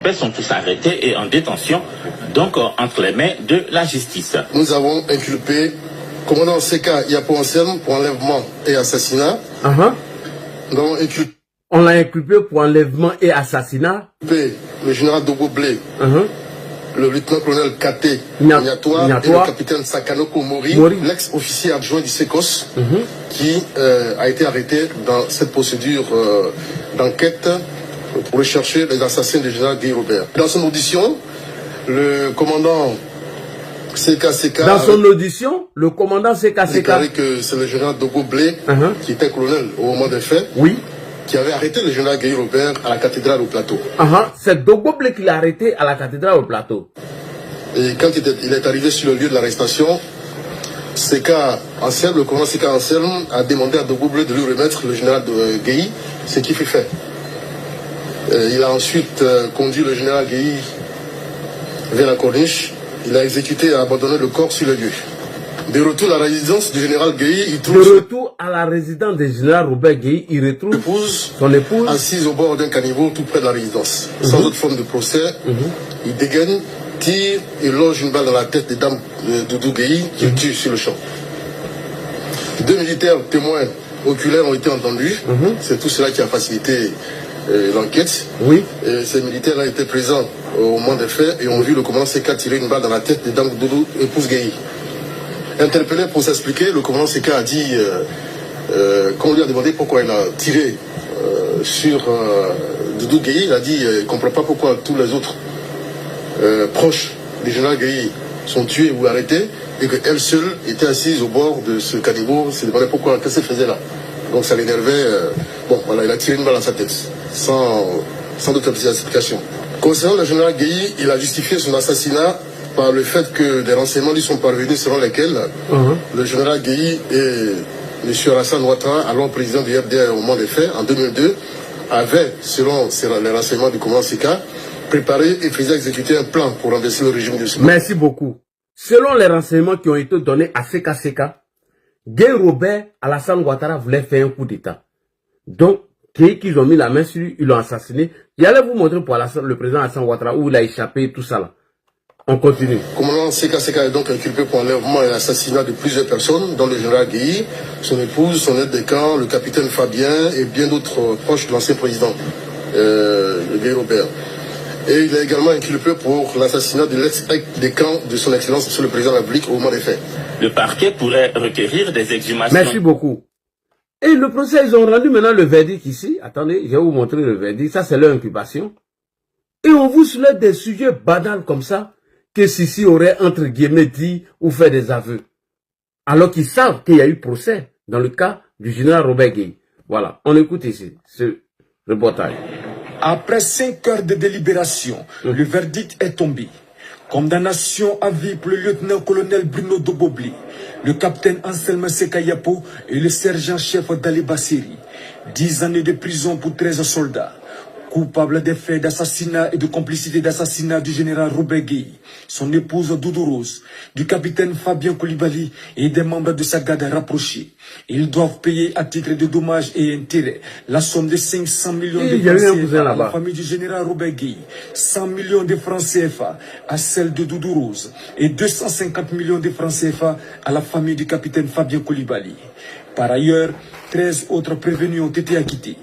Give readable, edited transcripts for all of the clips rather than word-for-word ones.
Ils sont tous arrêtés et en détention, donc entre les mains de la justice. Nous avons inculpé commandant Seka Yapo Anselme pour enlèvement et assassinat. On l'a inculpé pour enlèvement et assassinat. Le général Dogo Blé, le lieutenant-colonel Kate Niatoa et le capitaine Sakanoko Mori. L'ex-officier adjoint du SECOS, qui a été arrêté dans cette procédure d'enquête pour rechercher les assassins du général Guy Robert. Dans son audition, le commandant Seka Dans son audition, le commandant Seka déclaré que c'est le général Dogo Blé, qui était colonel au moment des faits, qui avait arrêté le général Guy Robert à la cathédrale au Plateau. C'est Dogo Blé qui l'a arrêté à la cathédrale au Plateau. Et quand il est arrivé sur le lieu de l'arrestation, le commandant Seka Anselme a demandé à Dogo Blé de lui remettre le général Guy, ce qui fut fait. Il a ensuite conduit le général Guy vers la corniche. Il a exécuté et abandonné le corps sur le lieu. De retour à la résidence du général Guy, il trouve il retrouve son épouse assise au bord d'un caniveau tout près de la résidence. Sans autre forme de procès, il dégaine, tire et loge une balle dans la tête des dames de Doudou Guy qu'il tue sur le champ. 2 militaires témoins oculaires ont été entendus. C'est tout cela qui a facilité l'enquête. Et ces militaires-là étaient présents au moment des faits et ont vu le commandant Seka tirer une balle dans la tête des dames de Doudou, épouse Guy. Interpellé pour s'expliquer, le commandant Seka a dit, quand on lui a demandé pourquoi il a tiré sur Doudou Gueye, il a dit il ne comprend pas pourquoi tous les autres proches du général Gueye sont tués ou arrêtés et qu'elle seule était assise au bord de ce caniveau, se demandait pourquoi, qu'est-ce qu'elle faisait là. Donc ça l'énervait. Il a tiré une balle dans sa tête, sans doute explication. Concernant le général Gueye, il a justifié son assassinat par le fait que des renseignements lui sont parvenus selon lesquels le général Gueye et M. Alassane Ouattara, alors président du FDR au moment des faits, en 2002, avaient, selon les renseignements du commandant Seka, préparé et faisait exécuter un plan pour renverser le régime de Seka. Merci beaucoup. Selon les renseignements qui ont été donnés à Seka, Guy Robert, Alassane Ouattara voulait faire un coup d'État. Donc, qu'ils ont mis la main sur lui, ils l'ont assassiné. J'allais vous montrer pour le président Alassane Ouattara où il a échappé, tout ça là. On continue. Commandant Seka est donc inculpé pour enlèvement et assassinat de plusieurs personnes, dont le général Gueye, son épouse, son aide de camp, le capitaine Fabien et bien d'autres proches de l'ancien président, Guy Robert. Et il est également inculpé pour l'assassinat de l'ex-aide de camp de son excellence, monsieur le président de la République, au moment des faits. Le parquet pourrait requérir des exhumations. Merci beaucoup. Et le procès, ils ont rendu maintenant le verdict ici. Attendez, je vais vous montrer le verdict. Ça, c'est leur incubation. Et on vous soulève des sujets banals comme ça, que Sissi aurait, entre guillemets, dit ou fait des aveux. Alors qu'ils savent qu'il y a eu procès dans le cas du général Robert Gueye. Voilà, on écoute ici ce reportage. Après 5 heures de délibération, le verdict est tombé. Condamnation à vie pour le lieutenant-colonel Bruno Dogobli, le capitaine Anselme Seka Yapo et le sergent-chef Dali Bassiri. 10 années de prison pour 13 soldats. Coupable des faits d'assassinat et de complicité d'assassinat du général Robert Gueye, son épouse Doudou Rose, du capitaine Fabien Koulibaly et des membres de sa garde rapprochée. Ils doivent payer à titre de dommages et intérêts la somme de 500 millions de francs CFA à la famille du général Robert Gueye, 100 millions de francs CFA à celle de Doudou Rose et 250 millions de francs CFA à la famille du capitaine Fabien Koulibaly. Par ailleurs, 13 autres prévenus ont été acquittés.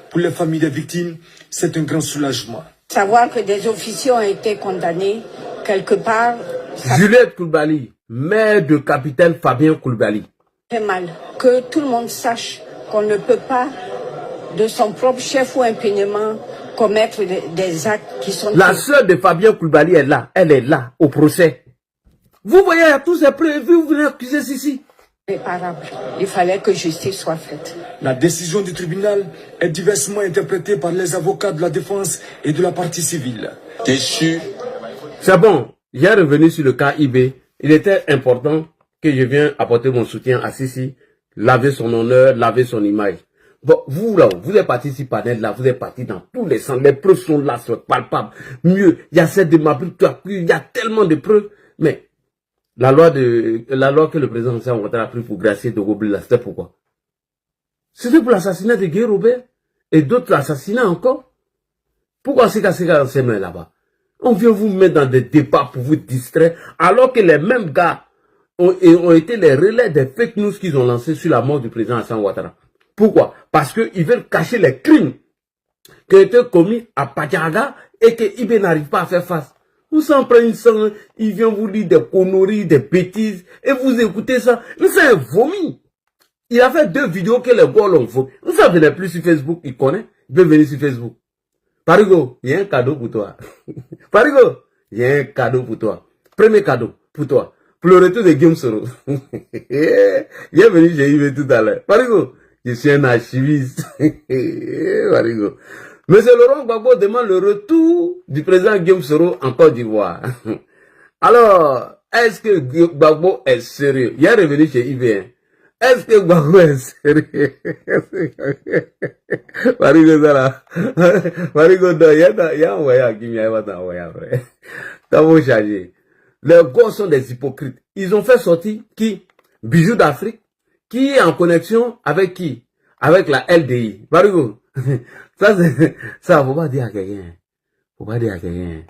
Pour les familles des victimes, c'est un grand soulagement. Savoir que des officiers ont été condamnés, quelque part... Juliette Koulibaly, mère de capitaine Fabien Koulibaly. Ça fait mal. Que tout le monde sache qu'on ne peut pas, de son propre chef ou impunément, commettre des actes qui sont... La sœur de Fabien Koulibaly est là, elle est là, au procès. Vous voyez, à tous ces prévus, vous venez accuser Sissi. Réparable. Il fallait que justice soit faite. La décision du tribunal est diversement interprétée par les avocats de la défense et de la partie civile. Déçu. C'est bon, j'ai revenu sur le cas IB. Il était important que je vienne apporter mon soutien à Sissi, laver son honneur, laver son image. Bon, vous là, vous êtes parti ici par là, vous êtes parti dans tous les sens. Les preuves sont là, c'est palpable. Mieux, il y a cette de ma il y a tellement de preuves, mais la loi que le président Alassane Ouattara a pris pour gracier Dogo Blé, c'était pourquoi? C'était pour l'assassinat de Guy Robert et d'autres assassinats encore. Pourquoi Sika Nsema est là-bas? On vient vous mettre dans des débats pour vous distraire, alors que les mêmes gars ont été les relais des fake news qu'ils ont lancés sur la mort du président Hassan Ouattara. Pourquoi? Parce qu'ils veulent cacher les crimes qui ont été commis à Padjaga et que IB n'arrive pas à faire face. Vous s'en prenez sang, il vient vous dire des conneries, des bêtises, et vous écoutez ça. Mais c'est un vomi. Il a fait 2 vidéos que les gars l'ont vomi. Vous ne venez plus sur Facebook, il connaît, il peut venir sur Facebook. Parigo, il y a un cadeau pour toi. Parigo, il y a un cadeau pour toi. Premier cadeau pour toi. Pour le retour de Guillaume Soro. Il est venu, j'ai eu tout à l'heure. Parigo, je suis un archiviste. Parigo. Monsieur Laurent Gbagbo demande le retour du président Guillaume Soro en Côte d'Ivoire. Alors, est-ce que Gbagbo est sérieux? Il est revenu chez IBN. Est-ce que Gbagbo est sérieux? Parigo, ça là. Parigo, il y a envoyé à Guillaume, il va t'envoyer après. T'as beau changer. Les gars sont des hypocrites. Ils ont fait sortir qui? Bijoux d'Afrique. Qui est en connexion avec qui? Avec la LDI. Parigo. Ça, faut pas dire à quelqu'un. Faut pas dire à quelqu'un.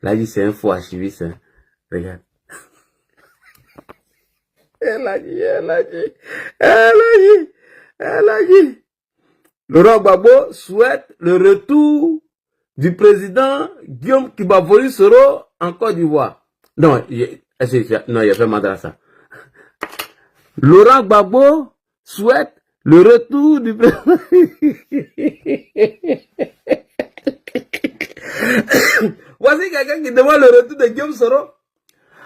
Là, c'est un faux archiviste. Hein. Regarde. Elle a dit. Laurent Gbagbo souhaite le retour du président Guillaume Kibavori Soro en Côte d'Ivoire. Non, il a fait madrasa. Laurent Gbagbo souhaite le retour du président. Voici quelqu'un qui demande le retour de Guillaume Soro.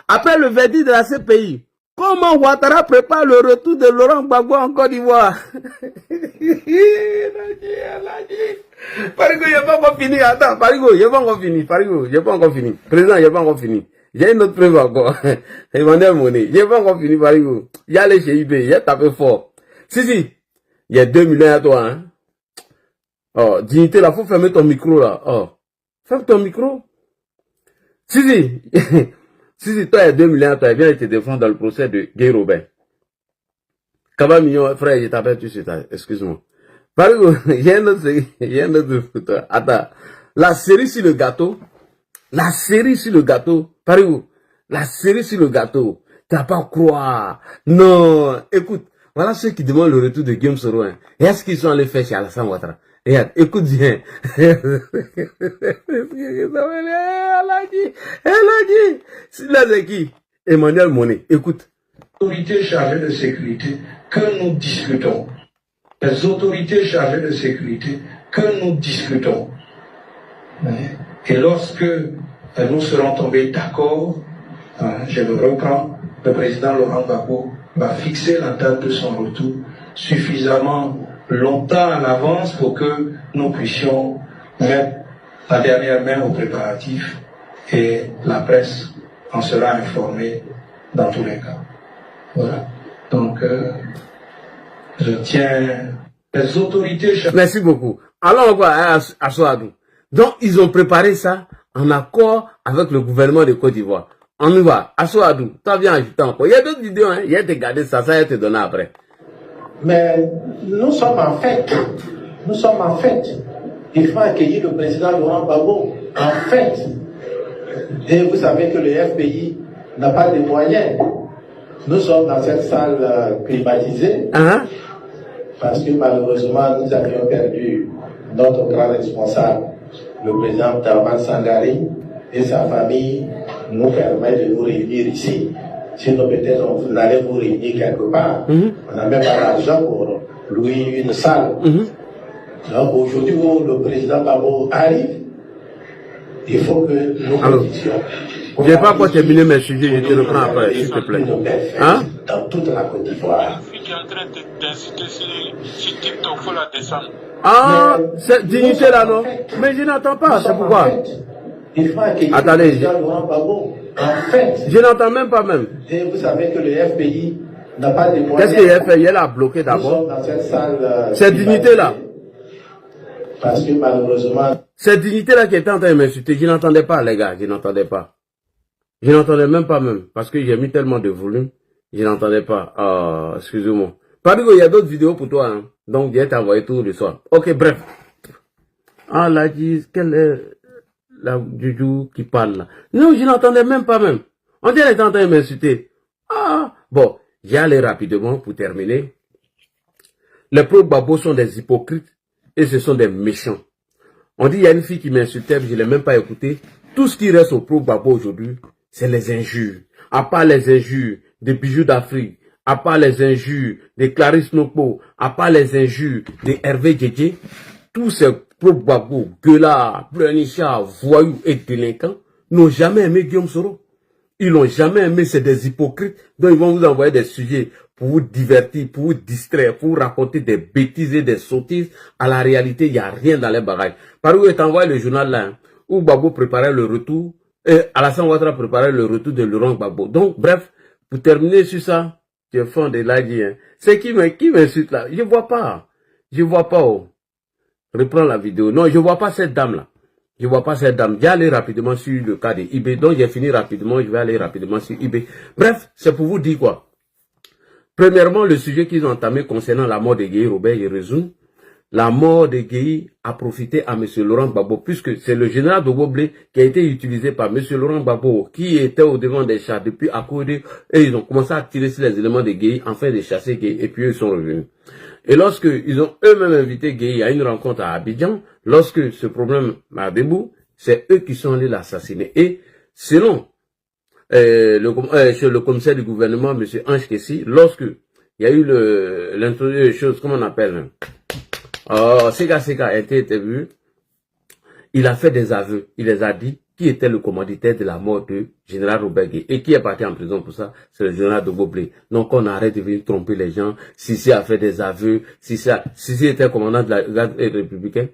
Après le verdict de la CPI, comment Ouattara prépare le retour de Laurent Gbagbo en Côte d'Ivoire? Parigo, il n'est pas encore fini. Attends, Parigo, il n'est pas encore fini. Parigo, il n'est pas encore fini. Président, il n'est pas encore fini. J'ai une autre preuve encore. Emmanuel Monet. Il n'est pas encore fini, Parigo. Il est allé chez IB, il est tapé fort. Si. Il y a 2 millions à toi, hein. Oh, dignité, là, faut fermer ton micro, là. Oh. Ferme ton micro. Si. Si, toi, il y a 2 millions à toi, viens te défendre dans le procès de Guy Robin. Kaba Mignon, frère, je t'appelle tout de suite, excuse-moi. Parigo, il y a un autre pour toi. Attends. La série sur le gâteau. Parigo. La série sur le gâteau. Tu vas pas croire. Non. Écoute. Voilà ceux qui demandent le retour de Guillaume Soro. Hein. Est-ce qu'ils sont allés faire chez Alassane Ouattara? Regarde, écoute bien. Elle a dit. Là, c'est qui? Emmanuel Monet. Écoute. Les autorités chargées de sécurité que nous discutons. Les autorités chargées de sécurité que nous discutons. Et lorsque nous serons tombés d'accord, je le reprends, le président Laurent Gbagbo va fixer la date de son retour suffisamment longtemps en avance pour que nous puissions mettre la dernière main aux préparatifs et la presse en sera informée dans tous les cas. Voilà. Donc, je tiens les autorités... Merci beaucoup. Allons encore à Soadou. Donc, ils ont préparé ça en accord avec le gouvernement de Côte d'Ivoire. On y va. Assoadou, toi viens ajouter encore. Il y a d'autres vidéos, hein. Il y a te garder ça, va te donner après. Mais nous sommes en fête. Il faut accueillir le président Laurent Gbagbo en fête. Et vous savez que le FPI n'a pas de moyens. Nous sommes dans cette salle climatisée. Parce que malheureusement, nous avions perdu notre grand responsable, le président Taban Sangari, et sa famille nous permet de nous réunir ici. Sinon, peut-être on allait vous réunir quelque part. On n'a même pas l'argent pour louer une salle. Donc aujourd'hui, où le président Gbagbo arrive, il faut que nous conditions. Je n'ai pas encore terminé mes sujets, je te reprends après, s'il te plaît. Dans toute la Côte d'Ivoire. Je suis en train d'inciter sur TikTok, il faut la descendre. Cette dignité-là, non? Mais je n'entends pas, c'est pourquoi. Attendez, je n'entends même pas même. Et vous savez que le FPI n'a pas de moyens. Qu'est-ce que le FPI a bloqué d'abord? Cette dignité-là. Parce que malheureusement... Cette dignité-là qui était en train de m'insulter, je n'entendais pas, les gars, je n'entendais pas. Je n'entendais même pas même, parce que j'ai mis tellement de volume, je n'entendais pas. Excusez-moi. Parigo, il y a d'autres vidéos pour toi, hein. Donc, je vais t'envoyer tout le soir. Ok, bref. Ah, là, dit, quelle est la Juju qui parle là? Non, je n'entendais même pas même. On dirait qu'elle est en train de m'insulter. Ah, bon, j'y allais rapidement pour terminer. Les pro-Gbagbo sont des hypocrites et ce sont des méchants. On dit, il y a une fille qui m'insultait, je ne l'ai même pas écouté. Tout ce qui reste au pro-Gbagbo aujourd'hui, c'est les injures. À part les injures des bijoux d'Afrique, à part les injures de Clarisse Nokpo, à part les injures de Hervé Djedje, tous ces pro-Gbagbo, gueulards, pleurnichards, voyous et délinquants n'ont jamais aimé Guillaume Soro. Ils l'ont jamais aimé, c'est des hypocrites dont ils vont vous envoyer des sujets pour vous divertir, pour vous distraire, pour vous raconter des bêtises et des sottises. À la réalité, il n'y a rien dans les bagages. Par où est envoyé le journal là, où Gbagbo préparait le retour, et Alassane Ouattara préparait le retour de Laurent Gbagbo. Donc, bref, pour terminer sur ça, je fais de l'agi. Hein. C'est qui m'insulte là? Je vois pas. Je vois pas. Oh. Reprends la vidéo. Non, je vois pas cette dame là. Je vois pas cette dame. J'ai allé rapidement sur le cas de IB. Donc, j'ai fini rapidement. Je vais aller rapidement sur IB. Bref, c'est pour vous dire quoi. Premièrement, le sujet qu'ils ont entamé concernant la mort de Gueye Robert Yerezoun. La mort de Gueye a profité à M. Laurent Gbagbo, puisque c'est le général de Goblé qui a été utilisé par M. Laurent Gbagbo, qui était au devant des chats depuis Akode, et ils ont commencé à tirer sur les éléments de Gueye, afin de chasser Gueye, et puis ils sont revenus. Et lorsque ils ont eux-mêmes invité Gueye à une rencontre à Abidjan, lorsque ce problème a débouché, c'est eux qui sont allés l'assassiner. Et selon le commissaire du gouvernement, M. Ange Kessi, lorsque il y a eu l'introduction des choses, comment on appelle, Sega a été vu, il a fait des aveux, il les a dit qui était le commanditaire de la mort de général Robert Gueye et qui est parti en prison pour ça, c'est le général de Goblé. Donc on arrête de venir tromper les gens. Sissi a fait des aveux, Sissi était commandant de la garde républicaine,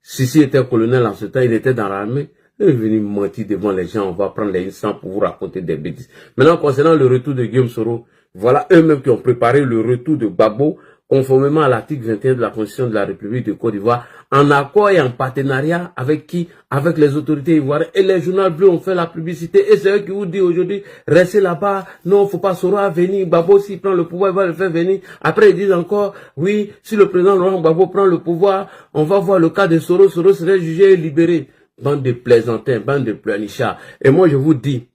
Sissi était colonel en ce temps, il était dans l'armée. Il est venu mentir devant les gens, on va prendre les instants pour vous raconter des bêtises. Maintenant, concernant le retour de Guillaume Soro, voilà eux-mêmes qui ont préparé le retour de Gbagbo, conformément à l'article 21 de la Constitution de la République de Côte d'Ivoire, en accord et en partenariat avec qui? Avec les autorités ivoiriennes. Et les journaux bleus ont fait la publicité. Et c'est eux qui vous disent aujourd'hui, restez là-bas, non, faut pas Soro à venir, Gbagbo s'il prend le pouvoir, il va le faire venir. Après, ils disent encore, oui, si le président Laurent Gbagbo prend le pouvoir, on va voir le cas de Soro, Soro serait jugé et libéré. Bande de plaisantins, bande de pleurnichards. Et moi, je vous dis,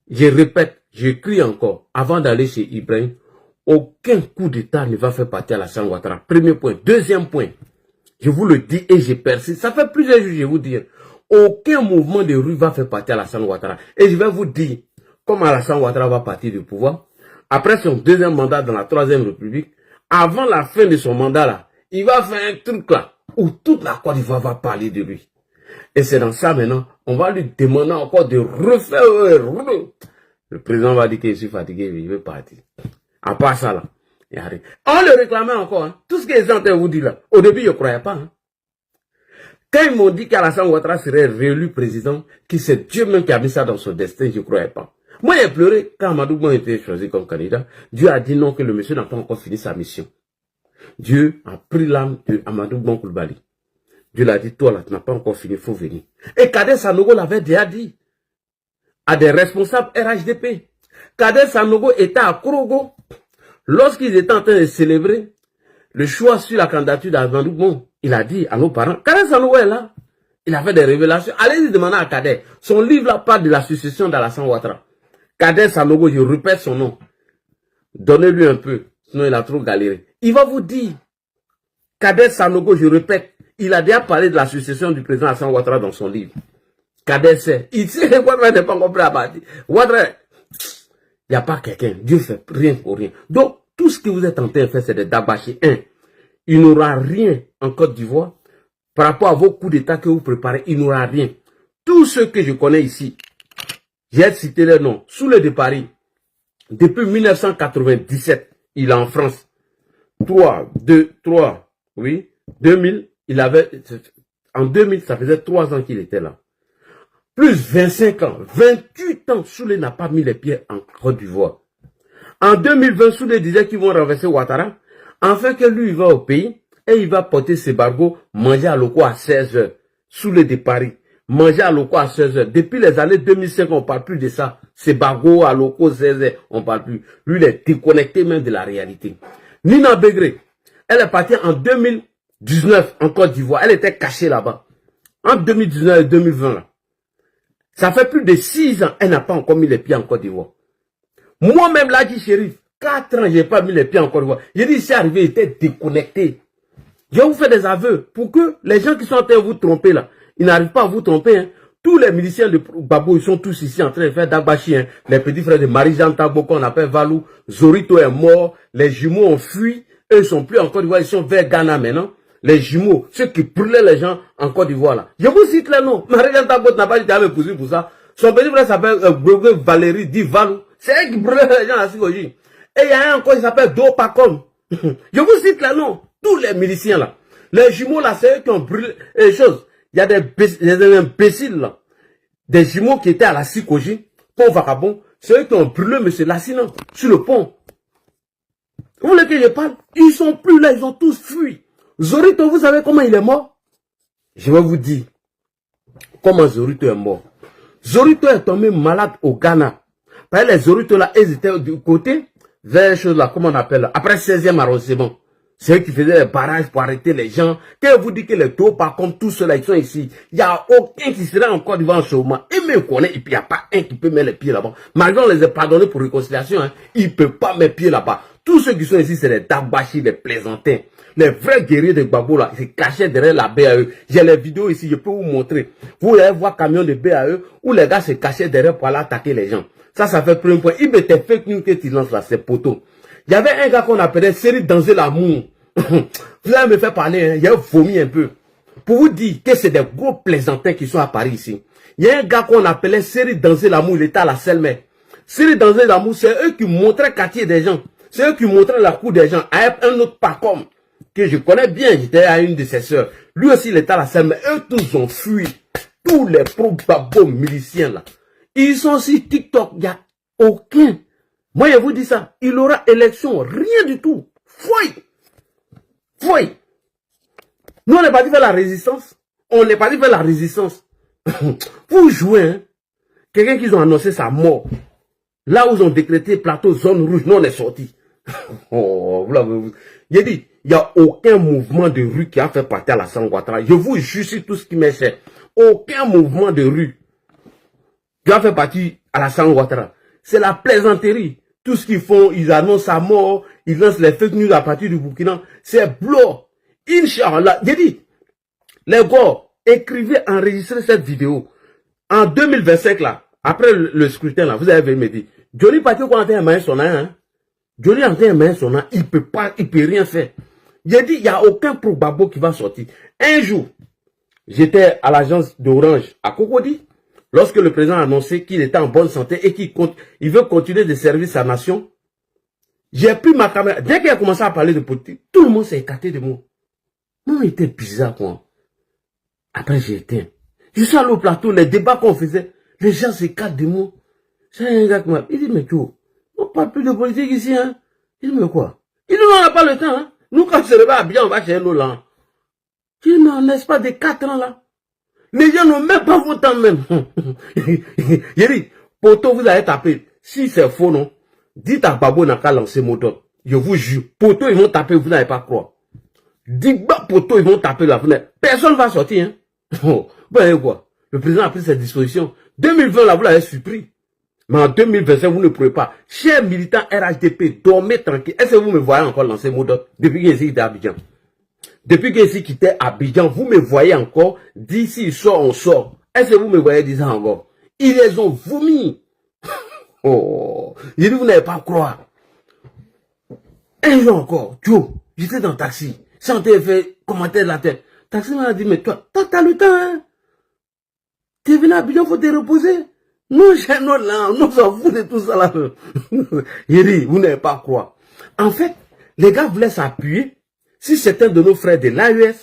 je répète, j'écris encore, avant d'aller chez Ibrahim, aucun coup d'État ne va faire partie à Alassane Ouattara. Premier point. Deuxième point, je vous le dis et je persiste. Ça fait plusieurs jours, je vais vous dire. Aucun mouvement de rue va faire partie à Alassane Ouattara. Et je vais vous dire, comme Alassane Ouattara va partir du pouvoir, après son deuxième mandat dans la Troisième République, avant la fin de son mandat là, il va faire un truc là, où toute la Côte d'Ivoire va parler de lui. Et c'est dans ça maintenant, on va lui demander encore de refaire. Le président va dire que je suis fatigué, il veut partir. À part ça là, il y a rien. On le réclamait encore. Hein. Tout ce qu'ils sont en train de vous dire là, au début je ne croyais pas. Hein. Quand ils m'ont dit qu'Alassane Ouattara serait réélu président, que c'est Dieu même qui a mis ça dans son destin, je ne croyais pas. Moi j'ai pleuré quand Amadou Bon était choisi comme candidat. Dieu a dit non, que le monsieur n'a pas encore fini sa mission. Dieu a pris l'âme de Amadou Bon Coulibaly. Dieu l'a dit, toi là, tu n'as pas encore fini, il faut venir. Et Kader Sanogo l'avait déjà dit à des responsables RHDP. Kader Sanogo était à Korogo lorsqu'ils étaient en train de célébrer le choix sur la candidature d'Amadou Bon. Il a dit à nos parents, Kader Sanogo est là. Il a fait des révélations. Allez-y demander à Kader. Son livre là parle de la succession d'Alassane Ouattara. Kader Sanogo, je répète son nom. Donnez-lui un peu, sinon il a trop galéré. Il va vous dire, Kader Sanogo, je répète, il a déjà parlé de la succession du président Alassane Ouattara dans son livre. Kader sait. Il sait que Ouattara n'est pas compris à partir. Ouattara, il n'y a pas quelqu'un. Dieu fait rien pour rien. Donc, tout ce que vous êtes en train de faire, c'est de d'abacher. Il n'aura rien en Côte d'Ivoire. Par rapport à vos coups d'État que vous préparez, il n'aura rien. Tous ceux que je connais ici, j'ai cité leur nom, sous le de Paris, depuis 1997, il est en France. 2000, il avait, en 2000, ça faisait 3 ans qu'il était là. Plus 25 ans, 28 ans, Soulé n'a pas mis les pieds en Côte d'Ivoire. En 2020, Soulé disait qu'ils vont renverser Ouattara, afin que lui, il va au pays, et il va porter ses bargots, manger à Loko à 16h. Soulé de Paris, manger à Loko à 16h. Depuis les années 2005, on ne parle plus de ça. Ses bargots à Loko 16h, on ne parle plus. Lui, il est déconnecté même de la réalité. Nina Begré, elle est partie en 2019 en Côte d'Ivoire. Elle était cachée là-bas. en 2019 et 2020, là, ça fait plus de 6 ans, elle n'a pas encore mis les pieds en Côte d'Ivoire. Moi-même, là, dit Chérif, 4 ans, je n'ai pas mis les pieds en Côte d'Ivoire. J'ai dit, c'est arrivé, il était déconnecté. Je vais vous faire des aveux pour que les gens qui sont en train de vous tromper, là, ils n'arrivent pas à vous tromper. Hein. Tous les miliciens de Gbagbo, ils sont tous ici en train de faire Dagbashi. Hein. Les petits frères de Marie-Jeanne Tagbo, qu'on appelle Valou, Zorito est mort, les jumeaux ont fui. Eux, ils sont plus en Côte d'Ivoire, ils sont vers Ghana maintenant. Les jumeaux, ceux qui brûlaient les gens en Côte d'Ivoire là. Je vous cite les noms. Marie-Jeanne Tagbo n'a pas été avec pour ça. Son petit frère s'appelle Valérie Di Valou. C'est elle qui brûlait les gens à Sigoji. Et il y a un encore qui s'appelle Dopacom. Je vous cite les noms. Tous les miliciens là. Les jumeaux là, c'est eux qui ont brûlé les choses. Il y a des imbéciles là. Des jumeaux qui étaient à la Sikoji, pont Vagabond. C'est eux qui ont brûlé M. Lassinan sur le pont. Vous voulez que je parle? Ils sont plus là, ils ont tous fui. Zorito, vous savez comment il est mort? Je vais vous dire comment Zorito est mort. Zorito est tombé malade au Ghana. Parce que les Zorito là, ils étaient du côté vers chose là, comment on appelle là, après 16e arrondissement. C'est eux qui faisaient les barrages pour arrêter les gens. Quand vous dites que les taux, par contre, tous ceux-là, ils sont ici, il n'y a aucun qui serait encore devant en chômage. Et même connaît, et puis il n'y a pas un qui peut mettre les pieds là-bas. Malgré on les a pardonnés pour réconciliation, hein, ils ne peuvent pas mettre pieds là-bas. Tous ceux qui sont ici, c'est les Dagbashi, les plaisantins. Les vrais guerriers de Gbagbo là, ils se cachaient derrière la BAE. J'ai les vidéos ici, je peux vous montrer. Vous allez voir camion de BAE où les gars se cachaient derrière pour aller attaquer les gens. Ça fait premier point. Il mettait fake news que tu lances là, c'est poteau. Il y avait un gars qu'on appelait Série Danger l'amour. Vous allez me faire parler, hein, il a vomi un peu. Pour vous dire que c'est des gros plaisantins qui sont à Paris ici. Il y a un gars qu'on appelait Série Danger l'amour, il était à la Selmer. Série Danger l'amour, c'est eux qui montraient le quartier des gens. C'est eux qui montraient la cour des gens. À un autre Pacom, que je connais bien, j'étais à une de ses sœurs. Lui aussi, il était à la Selmer. Eux tous ont fui. Tous les pro-Gbagbo miliciens là. Ils sont sur TikTok, il n'y a aucun. Moi, je vous dis ça, il aura élection, rien du tout. Fouille. Fouille. Nous, on n'est pas dit faire la résistance. On n'est pas dit faire la résistance. Vous jouez, hein, quelqu'un qui ont annoncé sa mort. Là où ils ont décrété plateau zone rouge, nous, on est sortis. Oh, j'ai dit, il n'y a aucun mouvement de rue qui a fait partie à la Ouattara. Je vous jure sur tout ce qui m'est cher. Aucun mouvement de rue qui a fait partie à la Ouattara. C'est la plaisanterie. Tout ce qu'ils font, ils annoncent sa mort, ils lancent les fake news à partir du Burkina. C'est blanc. Inch'Allah. J'ai dit, les gars, écrivez, enregistrez cette vidéo. En 2025, là, après le scrutin, là, vous avez me dit, Johnny Patrick, quand on a un son hein? Johnny a un son il peut pas, il peut rien faire. J'ai dit, il n'y a aucun pro-Gbagbo qui va sortir. Un jour, j'étais à l'agence d'Orange à Cocody. Lorsque le président a annoncé qu'il était en bonne santé et qu'il veut continuer de servir sa nation, j'ai pris ma caméra. Dès qu'il a commencé à parler de politique, tout le monde s'est écarté de moi. Non, il était bizarre, quoi. Après, j'ai éteint. Je suis allé au plateau, les débats qu'on faisait, les gens s'écartent de moi. C'est un gars qui m'a dit, mais tu on parle plus de politique ici, hein. Il dit, mais quoi? Il dit, non, on n'a pas le temps, hein. Nous, quand c'est le bas bien, on va chez nous, là. Je dis, mais on laisse pas des 4 ans, là. Les gens n'ont même pas vos temps même. J'ai dit, poto, vous allez taper. Si c'est faux, non, dites à Gbagbo n'a qu'à lancer moto. Je vous jure, poto, ils vont taper, vous n'allez pas croire. Dites bah, poto, ils vont taper la fenêtre. Personne ne va sortir, hein. Vous voyez quoi? Le président a pris ses dispositions. 2020, là, vous l'avez surpris. Mais en 2025, vous ne pouvez pas. Chers militants RHDP, dormez tranquille. Est-ce que vous me voyez encore lancer moto depuis que j'ai été à Abidjan? Depuis que j'ai quitté Abidjan, vous me voyez encore, d'ici il sort, on sort. Est-ce que vous me voyez dire ça encore? Ils les ont vomi. Oh, j'ai dit, vous n'allez pas croire. Un jour encore, Joe, j'étais dans le taxi, santé fait commentaire de la tête. Taxi m'a dit, mais toi, t'as le temps, hein? T'es venu à Abidjan, faut te reposer. Nous, j'ai notre là, nous s'en fout de tout ça là. J'ai dit, vous n'allez pas croire. En fait, les gars voulaient s'appuyer si certains de nos frères de l'AES,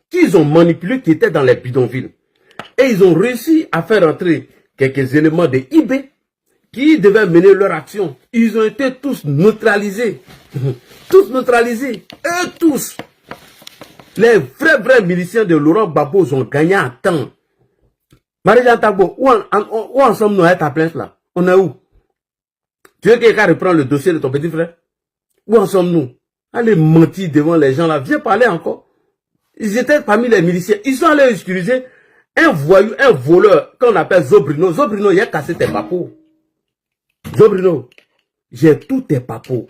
qu'ils ont manipulé, qui étaient dans les bidonvilles. Et ils ont réussi à faire entrer quelques éléments de IB qui devaient mener leur action. Ils ont été tous neutralisés. Tous neutralisés. Eux tous. Les vrais miliciens de Laurent Gbagbo ont gagné en temps. Marie-Jeanne Tagbo, où en sommes-nous à ta plainte là? On est où? Tu veux que quelqu'un reprenne le dossier de ton petit frère? Où en sommes-nous? Allez mentir devant les gens là. Viens parler encore. Ils étaient parmi les miliciens. Ils sont allés utiliser Un voyou, un voleur, qu'on appelle Zobrino. Zobrino, il a cassé tes papous. Zobrino, j'ai tous tes papous.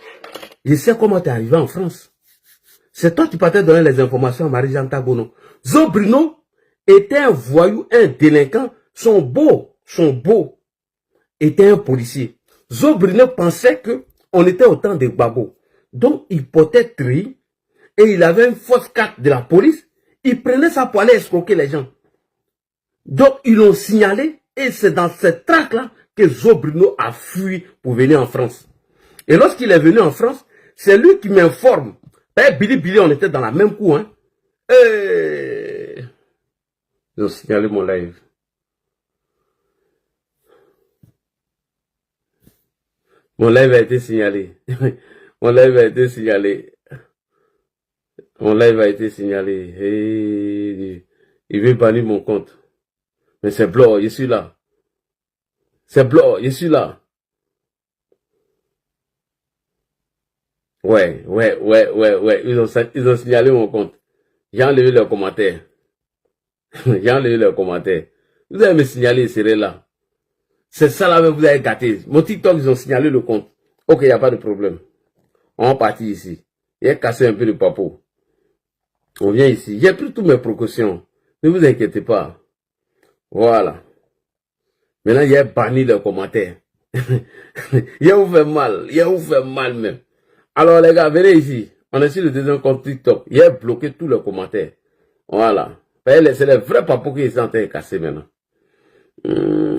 Je sais comment tu es arrivé en France. C'est toi qui partais donner les informations à Marie-Jeanne Tagono. Zobrino était un voyou, un délinquant. Son beau, était un policier. Zobrino pensait que on était au temps des Gbagbo. Donc, il portait tri et il avait une fausse carte de la police. Il prenait ça pour aller escroquer les gens. Donc, ils l'ont signalé et c'est dans cette traque-là que Zobrino a fui pour venir en France. Et lorsqu'il est venu en France, c'est lui qui m'informe. Billy, on était dans la même cour. Hein. Ils ont signalé mon live. Mon live a été signalé. Mon live a été signalé. Mon live a été signalé. Hey, il veut bannir mon compte. Mais c'est blanc, je suis là. C'est blanc, je suis là. Ouais. Ils ont signalé mon compte. J'ai enlevé leurs commentaires. J'ai enlevé leurs commentaires. Vous allez me signaler, c'est là. C'est ça là, vous avez gâté. Mon TikTok, ils ont signalé le compte. Ok, il n'y a pas de problème. On va partir ici. Il a cassé un peu de papeau. On vient ici. J'ai pris toutes mes précautions. Ne vous inquiétez pas. Voilà. Maintenant, il a banni les commentaires. Il a vous fait mal. Il a vous fait mal même. Alors les gars, venez ici. On est sur le deuxième compte TikTok. Il a bloqué tous les commentaires. Voilà. C'est les vrais papous qui sont en train de casser maintenant.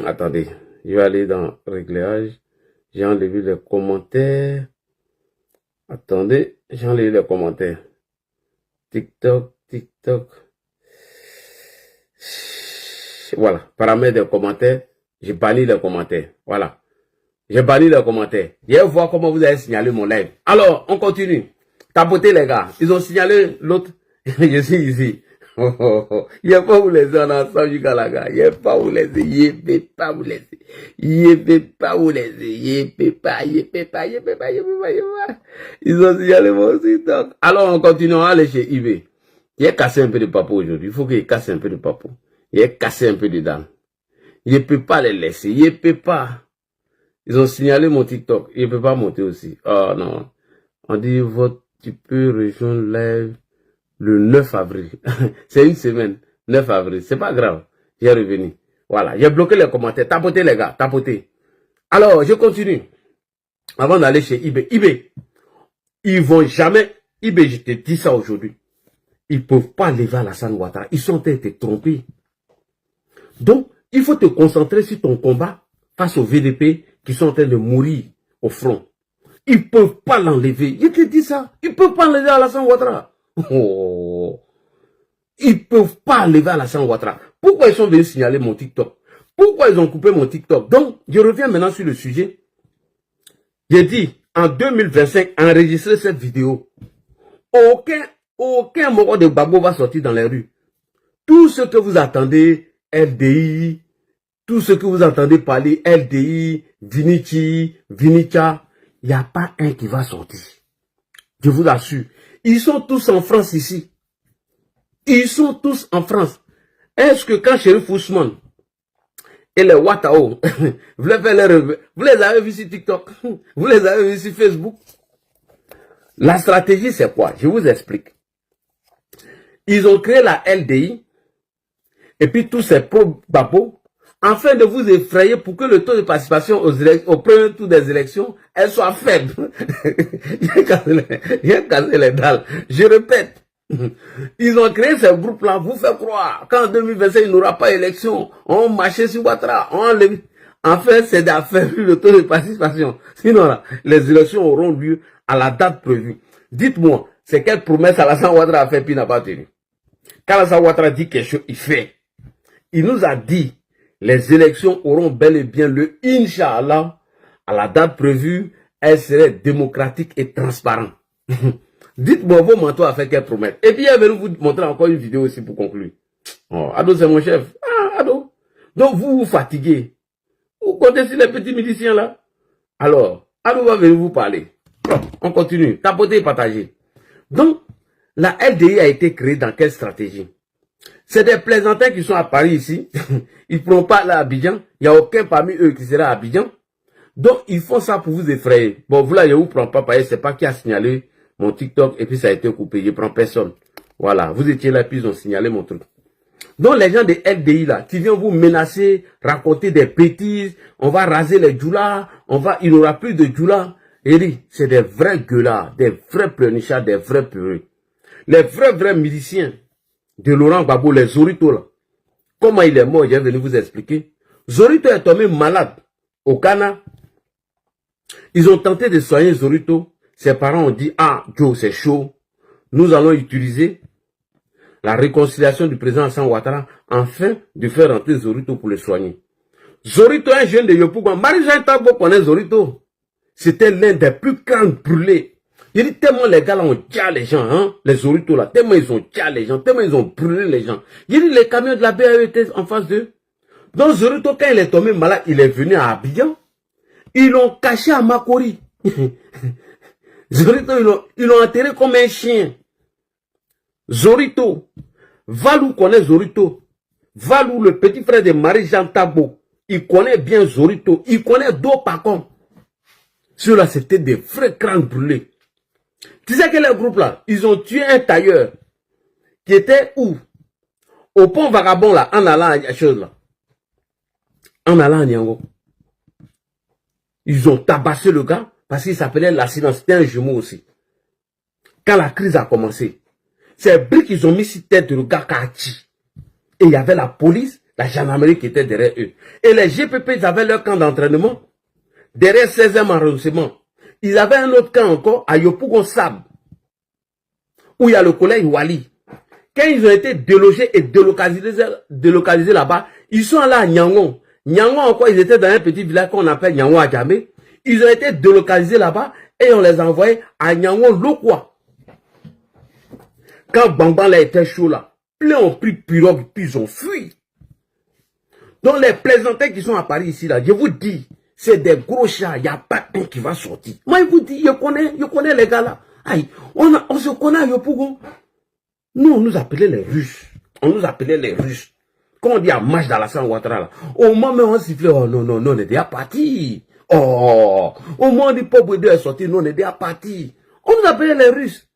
Attendez. Je vais aller dans réglage. J'ai enlevé les commentaires. Attendez. J'ai enlevé les commentaires. TikTok. Voilà. Paramètres des commentaires. J'ai banni les commentaires. Voilà. J'ai banni les commentaires. Je vais voir comment vous avez signalé mon live. Alors, on continue. Tapotez les gars. Ils ont signalé l'autre. Je suis ici. Il n'y a pas où laisser en ensemble jusqu'à la gare. Il n'y a pas où laisser. Il ne peut pas vous laisser. Il ne peut pas vous laisser. Il ne peut pas. Ils ont signalé mon site. Alors, on continue à aller chez eBay. Il a cassé un peu de papeau aujourd'hui. Il faut qu'il casse un peu de papeau. Il a cassé un peu de dents. Il ne peut pas les laisser. Il ne peut pas. Ils ont signalé mon TikTok. Il ne peut pas monter aussi. Oh non. On dit, tu peux rejoindre live le 9 avril. C'est une semaine. 9 avril. C'est pas grave. J'ai revenu. Voilà. J'ai bloqué les commentaires. Tapotez les gars. Tapotez. Alors, je continue. Avant d'aller chez eBay. eBay. Ils vont jamais. eBay, je te dis ça aujourd'hui. Ils ne peuvent pas lever Alassane Ouattara. Ils sont en train de te tromper. Donc, il faut te concentrer sur ton combat face au VDP qui sont en train de mourir au front. Ils ne peuvent pas l'enlever. Je te dis ça. Ils ne peuvent pas enlever Alassane Ouattara. Oh. Ils ne peuvent pas enlever Alassane Ouattara. Pourquoi ils sont venus signaler mon TikTok? Pourquoi ils ont coupé mon TikTok? Donc, je reviens maintenant sur le sujet. J'ai dit, en 2025, enregistrer cette vidéo. Aucun moro de Gbagbo va sortir dans les rues. Tout ce que vous attendez, LDI, tout ce que vous entendez parler, LDI, Vinicha, il n'y a pas un qui va sortir. Je vous assure. Ils sont tous en France ici. Ils sont tous en France. Est-ce que quand Chérif Ousmane et les Ouattao, vous les avez vus sur TikTok, vous les avez vus sur Facebook? La stratégie, c'est quoi? Je vous explique. Ils ont créé la LDI et puis tous ces pro-Gbagbo afin de vous effrayer pour que le taux de participation au premier tour des élections, elle soit faible. J'ai cassé les dalles. Je répète. Ils ont créé ce groupe-là, vous fait croire qu'en 2025, il n'y aura pas d'élection. On marchait sur Ouattara. En fait, c'est d'affaire le taux de participation. Sinon, là, les élections auront lieu à la date prévue. Dites-moi, c'est quelle promesse Alassane Ouattara a fait puis n'a pas tenu? Quand Alassane Ouattara dit quelque chose, il fait. Il nous a dit, les élections auront bel et bien le Inch'Allah, à la date prévue, elles seraient démocratiques et transparentes. Dites-moi vos manteaux à faire quelle promesse. Et puis, je vais vous montrer encore une vidéo aussi pour conclure. Oh, Ado, c'est mon chef. Ah, Ado. Donc, vous vous fatiguez. Vous comptez sur les petits miliciens là. Alors, Ado va venir vous parler. On continue. Tapoter et partager. Donc, la LDI a été créée dans quelle stratégie? C'est des plaisantins qui sont à Paris ici. Ils ne pourront pas aller à Abidjan. Il n'y a aucun parmi eux qui sera à Abidjan. Donc, ils font ça pour vous effrayer. Bon, vous là, je ne vous prends pas parce que c'est pas qui a signalé mon TikTok et puis ça a été coupé. Je ne prends personne. Voilà, vous étiez là puis ils ont signalé mon truc. Donc, les gens des LDI là, qui viennent vous menacer, raconter des bêtises, on va raser les djoulas, il n'y aura plus de djoulas. Et dit, c'est des vrais gueulards, des vrais pleurnichards, des vrais peureux. Les vrais musiciens de Laurent Gbagbo, les Zorito là. Comment il est mort, je vais venir vous expliquer. Zorito est tombé malade au Ghana. Ils ont tenté de soigner Zorito. Ses parents ont dit, ah, Joe, c'est chaud. Nous allons utiliser la réconciliation du président Alassane Ouattara afin de faire rentrer Zorito pour le soigner. Zorito est un jeune de Yopougon. Marie-Jeanne Tagbo connaît Zorito. C'était l'un des plus grands brûlés. Il dit tellement les gars là ont tia les gens, hein, les Zorito là, tellement ils ont tia les gens, tellement ils ont brûlé les gens. Il dit les camions de la BAE étaient en face d'eux. Donc Zorito, quand il est tombé malade, il est venu à Abidjan. Ils l'ont caché à Makori. Zorito, ils l'ont enterré comme un chien. Zorito. Valou connaît Zorito. Valou, le petit frère de Marie-Jeanne Tagbo. Il connaît bien Zorito. Il connaît Do Pacom. Ceux-là, c'était des vrais crânes brûlés. Tu sais que les groupes là, ils ont tué un tailleur qui était où? Au pont Vagabond là, en allant à chose là. En allant à Niango. Ils ont tabassé le gars parce qu'il s'appelait l'accident. C'était un jumeau aussi. Quand la crise a commencé, ces briques, ils ont mis sur tête le gars Kati. Et il y avait la police, la gendarmerie qui était derrière eux. Et les GPP, ils avaient leur camp d'entraînement. Derrière 16e arrondissement. Ils avaient un autre camp encore à Yopougon Sab. Où il y a le collège Wali. Quand ils ont été délogés et délocalisés là-bas, ils sont allés à Nyangon. Nyangon encore, ils étaient dans un petit village qu'on appelle Nyangon Adjamé. Ils ont été délocalisés là-bas et on les a envoyés à Nyangon Lokwa. Quand Bangban là était chaud là, plein ont pris pirogue puis ils ont fui. Donc les plaisantins qui sont à Paris ici là, je vous dis, c'est des gros chats, il n'y a pas un qui va sortir. Moi je vous dis, je connais les gars là. Aïe, on se connaît à Yopougon. Nous on nous appelait les Russes. On nous appelait les Russes. Quand on dit à marche d'Alassane Ouattara là, au moment où on sifflait, oh non, on est déjà parti. Oh, au moment où on dit Pauvre est sorti, nous on est déjà parti. On nous appelait les Russes.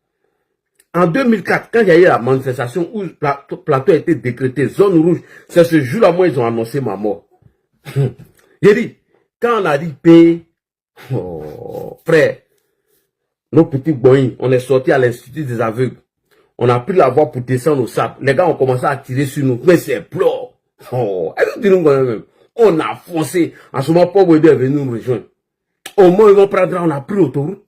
En 2004, quand il y a eu la manifestation où le plateau a été décrété zone rouge, c'est ce jour-là, moi, ils ont annoncé ma mort. J'ai dit, quand on a dit paix, oh, frère, nos petits boïs, on est sortis à l'Institut des aveugles. On a pris la voie pour descendre au sable. Les gars ont commencé à tirer sur nous. Mais c'est plort. Oh, on a foncé. En ce moment, Pauvre est venu nous rejoindre. Au moins, ils vont prendre, on a pris l'autoroute.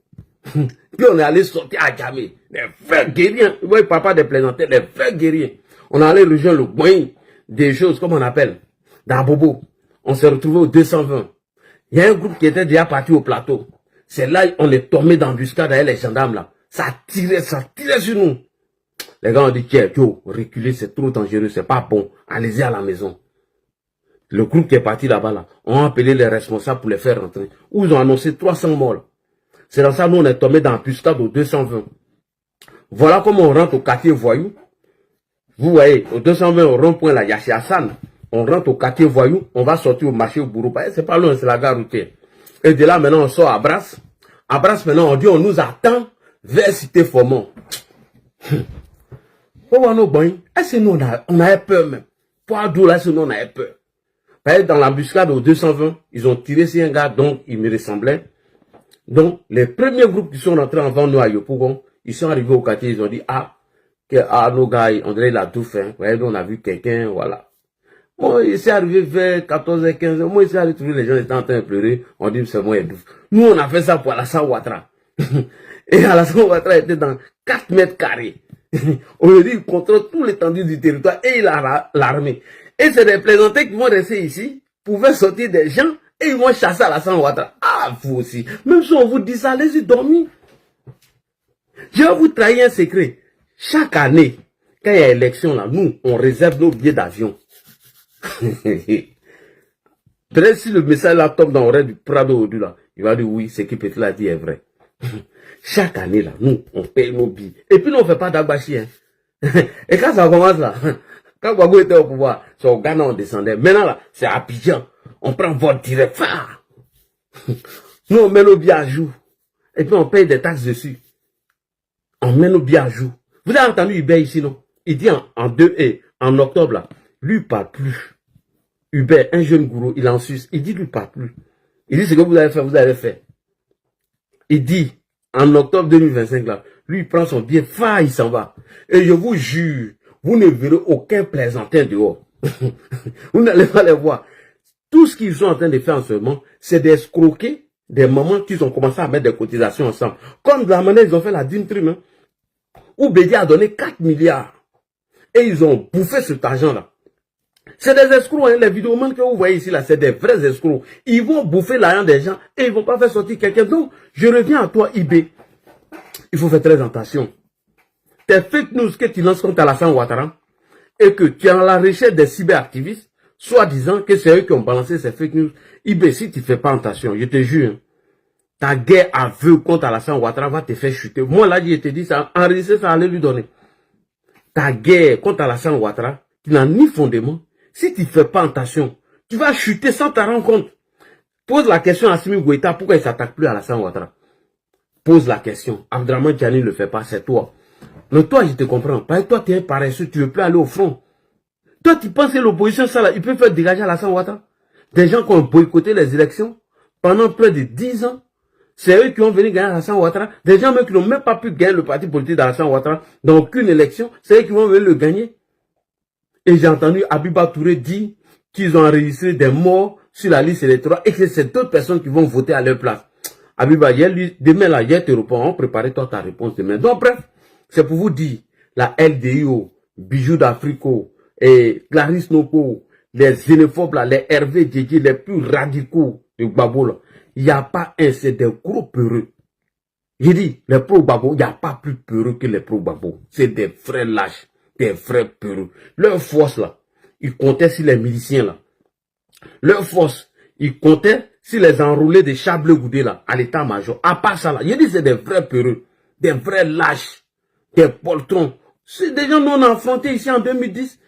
Puis on est allé sortir à Djamé. Les vrais guerriers. Vous voyez, papa des plaisantins, les vrais guerriers. On est allé rejoindre le boing des choses, comme on appelle, dans Bobo. On s'est retrouvé au 220. Il y a un groupe qui était déjà parti au plateau. C'est là on est tombé dans l'embuscade avec les gendarmes là. Ça tirait sur nous. Les gars ont dit, tiens, Joe, reculer, c'est trop dangereux, c'est pas bon. Allez-y à la maison. Le groupe qui est parti là-bas, là, ont appelé les responsables pour les faire rentrer. Où ils ont annoncé 300 morts. C'est dans ça, nous, on est tombé dans l'embuscade au 220. Voilà comment on rentre au quartier Voyou. Vous voyez, au 220, au rond-point, là, Yashi Hassan. On rentre au quartier Voyou, on va sortir au marché au Bourou. C'est pas loin, c'est la gare routière. Et de là, maintenant, on sort à Brasse. À Brasse, maintenant, on dit, on nous attend vers Cité Formont. Est-ce que nous, on avait peur même? Pour d'où là, est-ce que nous, on avait peur? Dans l'embuscade au 220, ils ont tiré sur un gars, donc il me ressemblait. Donc, les premiers groupes qui sont rentrés avant nous à Yopougon, ils sont arrivés au quartier, ils ont dit, nos gars, on dirait la douffe, hein. Vous voyez, on a vu quelqu'un, voilà. Moi, il s'est arrivé vers 14h15, moi, il s'est arrivé, les gens étaient en train de pleurer, on dit, c'est moi, il douffe. Nous, on a fait ça pour Alassane Ouattara. Et Alassane Ouattara était dans 4 mètres carrés. On lui dit, il contrôle tout l'étendue du territoire et il a l'armée. Et c'est des plaisantins qui vont rester ici, pouvaient sortir des gens et ils vont chasser Alassane Ouattara. Ah, vous aussi. Même si on vous dit ça, allez-y dormir. Je vais vous trahir un secret. Chaque année, quand il y a élection là, nous, on réserve nos billets d'avion. Peut-être si le message là tombe dans l'oreille du Prado aujourd'hui là, il va dire oui, ce qui peut l'a dit est vrai. Chaque année là, nous, on paye nos billets. Et puis nous, on ne fait pas d'agbachi. Hein. Et quand ça commence là, Quand Gbagbo était au pouvoir, c'est au Ghana on descendait. Maintenant là, c'est à Abidjan. On prend votre direct. Nous, on met nos billets à jour. Et puis on paye des taxes dessus. On met nos billets à jour. Vous avez entendu Hubert ici, non? Il dit en octobre, là, lui il parle plus. Hubert, un jeune gourou, il est en Suisse. Il dit lui il parle plus. Il dit ce que vous avez fait, vous avez fait. Il dit, en octobre 2025, là, lui il prend son billet, il s'en va. Et je vous jure, vous ne verrez aucun plaisantin dehors. Vous n'allez pas les voir. Tout ce qu'ils sont en train de faire en ce moment, c'est d'escroquer des moments qu'ils ont commencé à mettre des cotisations ensemble. Comme de la manière ils ont fait la Dream Team, hein, où Bédi a donné 4 milliards. Et ils ont bouffé cet argent-là. C'est des escrocs, hein, les vidéomans que vous voyez ici, là, c'est des vrais escrocs. Ils vont bouffer l'argent des gens et ils ne vont pas faire sortir quelqu'un. Donc, je reviens à toi, IB. Il faut faire très attention. Tes fake news que tu lances contre Alassane Ouattara et que tu es à la recherche des cyberactivistes, soit disant que c'est eux qui ont balancé ces fake news. IB, si tu ne fais pas attention, je te jure, hein, ta guerre aveugle contre Alassane Ouattara va te faire chuter. Moi, là, je te dis ça, enregistrer ça, allez lui donner. Ta guerre contre Alassane Ouattara, qui n'a ni fondement, si tu ne fais pas attention, tu vas chuter sans t'en rendre compte. Pose la question à Assimi Goïta, pourquoi il ne s'attaque plus à Alassane Ouattara? Pose la question. Abdraman Tiani ne le fait pas, c'est toi. Mais toi, je te comprends. Parce que toi, tu es paresseux, tu ne veux plus aller au front. Toi, tu penses que l'opposition, ça là, il peut faire dégager Alassane Ouattara? Des gens qui ont boycotté les élections pendant près de 10 ans. C'est eux qui ont venu gagner Alassane Ouattara. Des gens même qui n'ont même pas pu gagner le parti politique d'Alassane Ouattara dans aucune élection. C'est eux qui vont venir le gagner. Et j'ai entendu Abiba Touré dire qu'ils ont enregistré des morts sur la liste électorale et que c'est d'autres personnes qui vont voter à leur place. Abiba, demain là, hier te répond, on prépare toi ta réponse demain. Donc bref, c'est pour vous dire, la LDIO, Bijoux d'Africo, et Clarisse Noko, les xénophobes là, les Hervé Djedji, les plus radicaux de Gbagbo là, il n'y a pas un, c'est des gros peureux. J'ai dit, les pro-Gbagbo, il n'y a pas plus peureux que les pro-Gbagbo. C'est des vrais lâches, des vrais peureux. Leur force là, ils comptaient sur les miliciens là. Leur force, ils comptaient sur les enrôlés de Chablé-Goudé là, à l'état-major. À part ça là, j'ai dit c'est des vrais peureux, des vrais lâches, des poltrons. C'est des gens non affrontés ici en 2010.